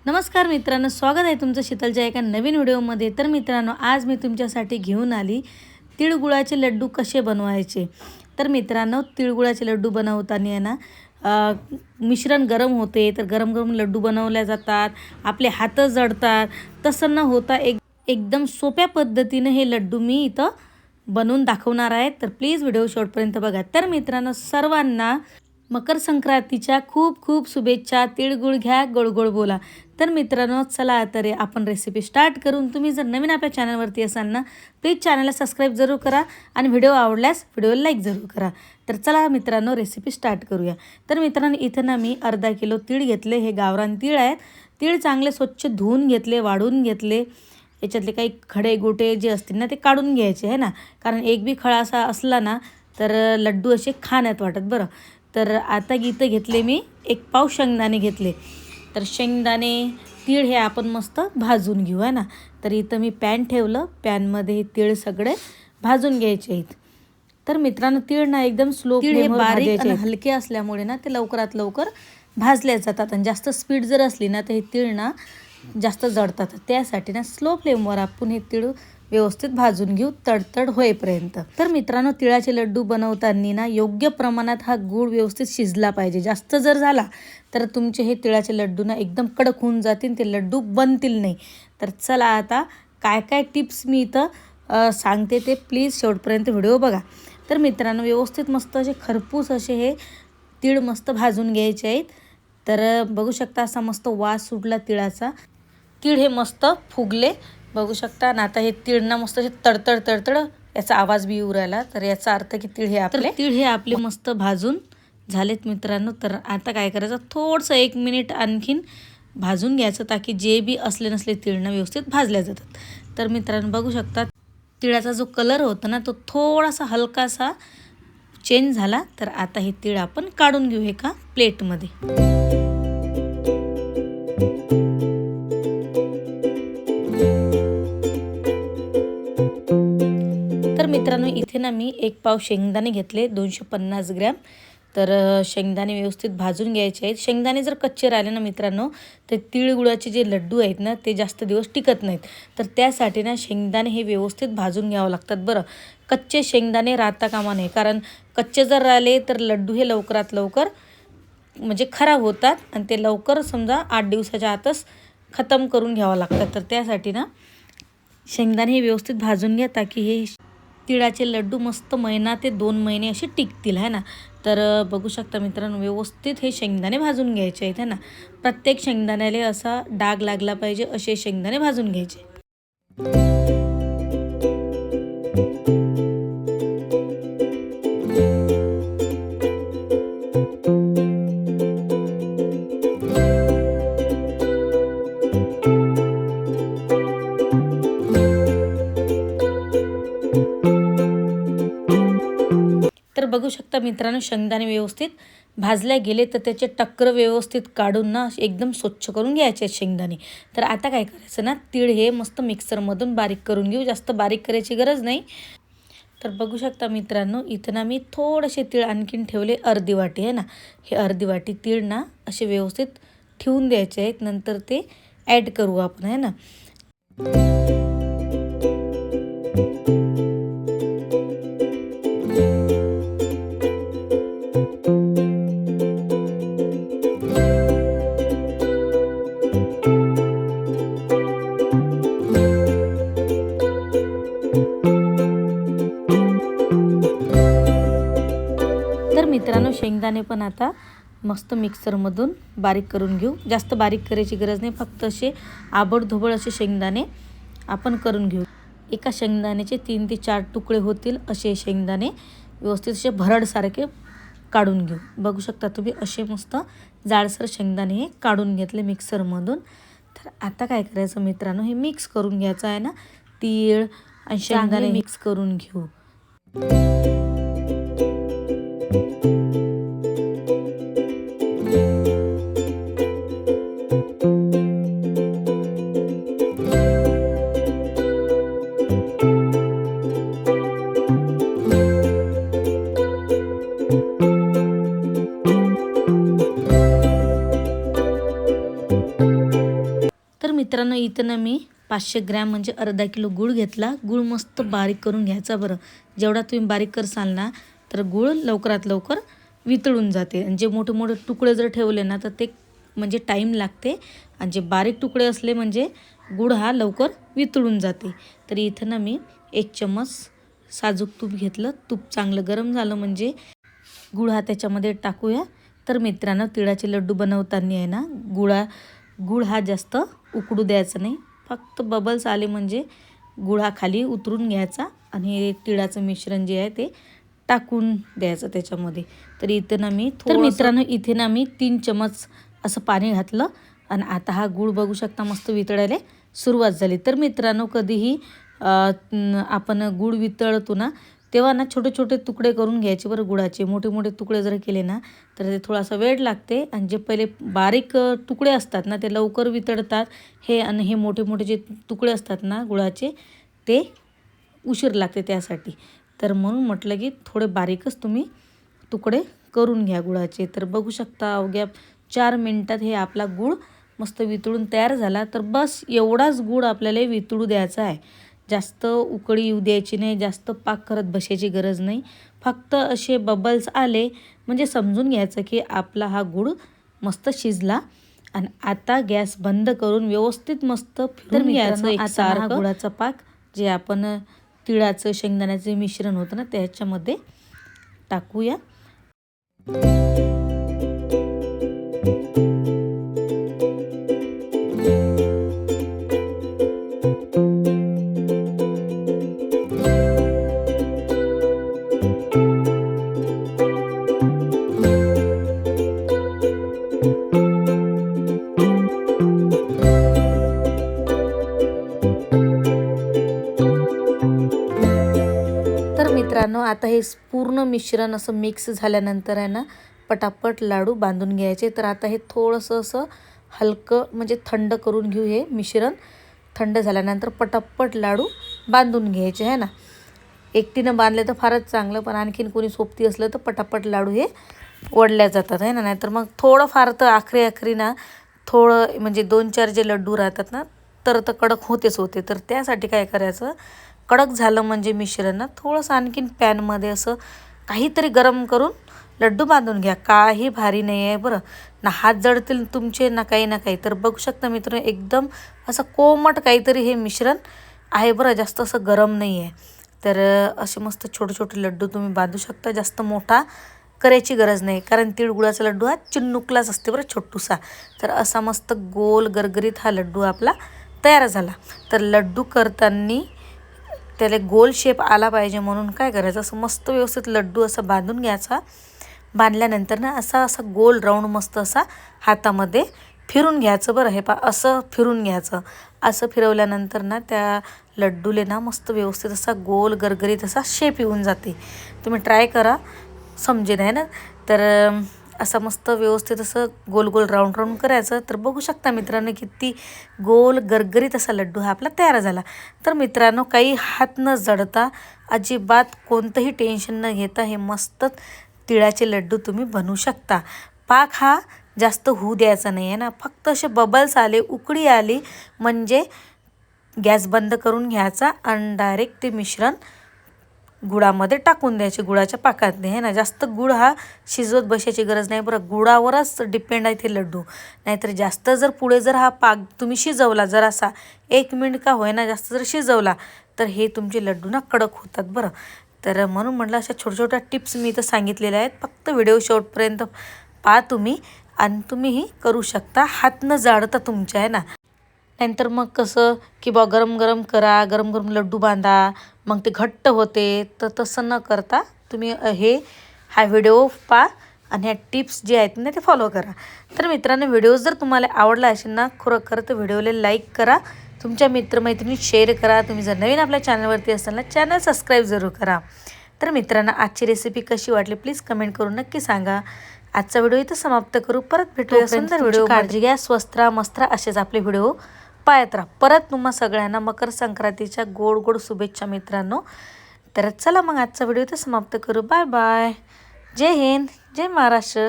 नमस्कार मित्रांनो, स्वागत आहे तुमचं शीतलच्या एका नवीन व्हिडिओमध्ये। तर मित्रांनो, आज मी तुमच्यासाठी घेऊन आली तिळगुळाचे लड्डू कसे बनवायचे। तर मित्रांनो, तिळगुळाचे लड्डू बनवताना आहे ना मिश्रण गरम होते, तर गरम गरम लड्डू बनवले जातात, आपले हात जळतात। तसं न होता एकदम सोप्या पद्धतीने हे लड्डू मी इथं बनवून दाखवणार आहे। तर प्लीज व्हिडिओ शेवटपर्यंत बघा। तर मित्रांनो, सर्वांना मकर संक्रांतीच्या खूप खूप शुभेच्छा। तिळगुळ घ्या, गोड गोड बोला। तर मित्रांनो, चला तर आपण रेसिपी स्टार्ट करून। तुम्ही जर नवीन आपल्या चॅनलवरती असाल ना, प्लीज चॅनलला सबस्क्राईब जरूर करा आणि व्हिडिओ आवडल्यास व्हिडिओला लाईक जरूर करा। तर चला मित्रांनो, रेसिपी स्टार्ट करूया। तर मित्रांनो, इथं ना मी अर्धा किलो तीळ घेतले। हे गावरान तीळ आहेत। तीळ चांगले स्वच्छ धुवून घेतले, वाढून घेतले। याच्यातले काही खडे गोटे जे असतील ना ते काढून घ्यायचे आहे ना, कारण एक बी खडा असा असला ना तर लड्डू असे खाण्यात वाटत बरं। तर आता इथं घेतले मी 1 पाव शेंगदाणे घेतले। तर शेंगदाणे तीळ हे आपण मस्त भाजून घेऊ आहे ना। तर इथं मी पॅन ठेवलं, पॅनमध्ये हे तीळ सगळे भाजून घ्यायचे आहेत। तर मित्रांनो, तीळ ना एकदम स्लो फ्लेमवर बारीक आणि हलके असल्यामुळे ना ते लवकरात लवकर भाजले जातात। आणि जास्त स्पीड जर असली ना तर हे तीळ ना जास्त जळतात। त्यासाठी ना स्लो फ्लेमवर आपण हे तीळ व्यवस्थित भाजून घेऊ, तडतड होईपर्यंत। तर मित्रांनो, तिळाचे लड्डू बनवताना ना योग्य प्रमाणात हा गूळ व्यवस्थित शिजला पाहिजे। जास्त जर झाला तर तुमचे हे तिळाचे लड्डू ना एकदम कडक होऊन जातील, ते लड्डू बनतील नाही। तर चला आता काय काय टिप्स मी इथं सांगते ते प्लीज शेवटपर्यंत व्हिडिओ बघा। तर मित्रांनो, व्यवस्थित मस्त असे खरपूस असे हे तीळ मस्त भाजून घ्यायचे आहेत। तर बघू शकता, असा मस्त वास सुटला तिळाचा। तीळ हे मस्त फुगले बघू शकता ना। आता हे तीळ ना मस्त असे तडतड तडतड याचा आवाज बी येऊ राहिला। तर याचा अर्थ की तीळ हे आपले मस्त भाजून झालेत मित्रांनो। तर आता काय करायचं, थोडंसं 1 मिनिट आणखीन भाजून घ्यायचं, ताकी जे बी असले नसले तीळ ना व्यवस्थित भाजल्या जातात। तर मित्रांनो, बघू शकता तिळाचा जो कलर होता ना तो थोडासा हलकासा चेंज झाला। तर आता हे तीळ आपण काढून घेऊ एका प्लेटमध्ये। तर मित्रांनो, इथे ना मी 1 पाव शेंगदाणे घेतले, 250 ग्रॅम। तर शेंगदाणे व्यवस्थित भाजून घ्यायचे आहेत। शेंगदाणे जर कच्चे राहिले ना मित्रांनो, तर तिळगुळाचे जे लड्डू आहेत ना ते जास्त दिवस टिकत नाहीत। तर त्यासाठी ना शेंगदाणे हे व्यवस्थित भाजून घ्यावं लागतात बरं। कच्चे शेंगदाणे राहता कामा नये, कारण कच्चे जर राहिले तर लड्डू हे लवकरात लवकर म्हणजे खराब होतात आणि ते लवकर समजा 8 दिवसाच्या आतच खतम करून घ्यावं लागतात। तर त्यासाठी ना शेंगदाणे हे व्यवस्थित भाजून घ्या, ताकी हे तिळाचे लड्डू मस्त महिना ते 2 महिने असे टिकतील आहे ना। तर बघू शकता मित्रांनो, व्यवस्थित हे शेंगदाणे भाजून घ्यायचे आहेत है ना। प्रत्येक शेंगदाण्याला असा डाग लागला पाहिजे असे शेंगदाणे भाजून घ्यायचे। तर बघू शकता मित्रांनो, शेंगदाणे व्यवस्थित भाजले गेले, तर त्याचे टक्कर व्यवस्थित काढून ना एकदम स्वच्छ करून घ्यायचे शेंगदाणे। तर आता काय करायचं ना, तीळ हे मस्त मिक्सरमधून बारीक करून घेऊ, जास्त बारीक करायची गरज नाही। तर बघू शकता मित्रांनो, इथं ना मी थोडेसे तीळ आणखीन ठेवले, अर्धी वाटी आहे ना। हे अर्धी वाटी तीळ ना असे व्यवस्थित ठेवून द्यायचे आहेत, नंतर ते ॲड करू आपण आहे ना। तर मित्रांनो, शेंगदाणे पण आता मस्त मिक्सरमधून बारीक करून घेऊ। जास्त बारीक करायची गरज नाही, फक्त असे आबडधोबड असे शेंगदाणे आपण करून घेऊ। एका शेंगदाण्याचे 3 ते 4 तुकडे होतील असे शेंगदाणे व्यवस्थित असे भरडसारखे काढून घेऊ। बघू शकता तुम्ही, असे मस्त जाडसर शेंगदाणे हे काढून घेतले मिक्सरमधून। तर आता काय करायचं मित्रांनो, हे मिक्स करून घ्यायचं आहे ना, तीळ आणि शेंगदाणे मिक्स करून घेऊ। मित्रांनो इथं ना मी 500 ग्रॅम म्हणजे अर्धा किलो गूळ घेतला. गूळ मस्त बारीक करून घ्यायचा बरं. जेवढा तुम्ही बारीक करसाल ना तर गूळ लवकरात लवकर वितळून जाते. आणि जे मोठे मोठे तुकडे जर ठेवले ना तर ते म्हणजे टाईम लागते. आणि जे बारीक तुकडे असले म्हणजे गूळ हा लवकर वितळून जाते. तर इथं ना मी 1 चम्मच साजूक तूप घेतलं. तूप चांगलं गरम झालं म्हणजे गूळ हा त्याच्यामध्ये टाकूया. तर मित्रांनो तिळाचे लड्डू बनवताना आहे ना गूळ हा जास्त उकडू द्यायचा नाही. फक्त बबल्स आले म्हणजे गूळ हा खाली उतरून घ्यायचा आणि तिळाचं मिश्रण जे आहे ते टाकून द्यायचं त्याच्यामध्ये. तर इथे ना मी मित्रांनो इथे ना मी 3 चमच असं पाणी घातलं आणि आता हा गूळ बघू शकता मस्त वितळायला सुरुवात झाली. तर मित्रांनो कधीही आपण गूळ वितळतो ना तेव्हा ना छोटे छोटे तुकडे करून घ्यायचे बरं गुळाचे. मोठे मोठे तुकडे जर केले ना तर ते थोडासा वेळ लागते. आणि जे पहिले बारीक तुकडे असतात ना ते लवकर वितळतात. आणि हे मोठे मोठे जे तुकडे असतात ना गुळाचे ते उशीर लागते त्यासाठी. तर म्हणून म्हटलं की थोडे बारीकच तुम्ही तुकडे करून घ्या गुळाचे. तर बघू शकता अवघ्या 4 मिनिटात हे आपला गूळ मस्त वितळून तयार झाला. तर बस एवढाच गूळ आपल्याला वितळू द्यायचा आहे. जास्त उकळी येऊ द्यायची नाही, जास्त पाक करत बसायची गरज नाही. फक्त असे बबल्स आले म्हणजे समजून घ्यायचं की आपला हा गूळ मस्त शिजला. आणि आता गॅस बंद करून व्यवस्थित मस्त फिरून घ्यायचं एकसारखं. गुळाचा पाक जे आपण तिळाचं शेंगदाण्याचे मिश्रण होतं ना त्याच्यामध्ये टाकूया. मित्रांनो आता हे पूर्ण मिश्रण असं मिक्स झाल्यानंतर आहे ना पटापट लाडू बांधून घ्यायचे. तर आता हे थोडंसं असं हलकं म्हणजे थंड करून घेऊ. हे मिश्रण थंड झाल्यानंतर पटापट लाडू बांधून घ्यायचे आहे ना. एकटीनं बांधले तर फारच चांगलं, पण आणखीन कोणी सोबती असलं तर पटापट लाडू हे वडल्या जातात आहे ना. नाहीतर मग थोडं फार तर आखरी ना थोडं म्हणजे 2-4 जे लड्डू राहतात ना तर कडक होतेच होते. तर त्यासाठी काय करायचं, कडक झालं म्हणजे मिश्रण ना थोडंसं आणखीन पॅनमध्ये असं काहीतरी गरम करून लड्डू बांधून घ्या. काही भारी नाही आहे बरं ना. हात जळतील तुमचे ना काही. तर बघू शकता मित्रांनो एकदम असं कोमट काहीतरी हे मिश्रण आहे बरं, जास्त असं गरम नाही आहे. तर असे मस्त छोटे छोटे लड्डू तुम्ही बांधू शकता. जास्त मोठा करायची गरज नाही कारण तिळगुळाचा लड्डू हा चिन्नुकलाच असते बरं छोटूसा. तर असा मस्त गोल गरगरीत हा लड्डू आपला तयार झाला. तर लड्डू करताना त्याला गोल शेप आला पाहिजे म्हणून काय करायचं, असं मस्त व्यवस्थित लड्डू असा बांधून घ्यायचा. बांधल्यानंतर ना असा गोल राऊंड मस्त असा हातामध्ये फिरून घ्यायचं बरं. हे असं फिरून घ्यायचं. असं फिरवल्यानंतर ना त्या लड्डूले ना मस्त व्यवस्थित असा गोल गरगरीत असा शेप येऊन जाते. तुम्ही ट्राय करा, समजेल आहे ना. तर असं मस्त व्यवस्थित असं गोल गोल राऊंड करायचं. तर बघू शकता मित्रांनो किती गोल गरगरीत असा लड्डू हा आपला तयार झाला. तर मित्रांनो काही हात न जडता अजिबात कोणतंही टेन्शन न घेता हे मस्त तिळाचे लड्डू तुम्ही बनवू शकता. पाक हा जास्त होऊ द्यायचा नाही आहे ना. फक्त असे बबल्स आले, उकळी आली म्हणजे गॅस बंद करून घ्यायचा आणि डायरेक्ट ते मिश्रण गुळामध्ये टाकून द्यायचे, गुळाच्या पाकातले आहे ना. जास्त गुळ हा शिजवत बसायची गरज नाही बरं. गुळावरच डिपेंड आहे ते लड्डू. नाहीतर जास्त जर पुढे जर हा पाक तुम्ही शिजवला जरासा 1 मिनिट का होईना जास्त जर शिजवला तर हे तुमचे लड्डू ना कडक होतात बरं. तर म्हणून म्हटलं अशा छोट्या छोट्या टिप्स मी इथं सांगितलेल्या आहेत. फक्त व्हिडिओ शेवटपर्यंत पहा तुम्ही आणि तुम्हीही करू शकता हात न जाडता तुमच्या आहे ना. नंतर मग कसं की बा गरम गरम करा, गरम गरम लड्डू बांधा, मग ते घट्ट होते. तर तसं न करता तुम्ही हा व्हिडिओ पहा आणि ह्या टिप्स जे आहेत ना ते फॉलो करा. तर मित्रांनो व्हिडिओ जर तुम्हाला आवडला असेल ना खरोखर तर व्हिडिओला लाईक करा, तुमच्या मित्रमैत्रिणी शेअर करा. तुम्ही जर नवीन आपल्या चॅनलवरती असाल ना चॅनल सबस्क्राईब जरूर करा. तर मित्रांनो आजची रेसिपी कशी वाटली प्लीज कमेंट करून नक्की सांगा. आजचा व्हिडिओ इथं समाप्त करू. परत भेटूया सुंदर व्हिडिओ. काळजी घ्या, स्वस्त राहा, मस्त राहा. असेच आपले व्हिडिओ पाहत राहा. परत तुम्हा सगळ्यांना मकर संक्रांतीच्या गोड गोड शुभेच्छा मित्रांनो. तर चला मग आजचा व्हिडिओ इथं समाप्त करू. Bye bye. जय हिंद, जय महाराष्ट्र.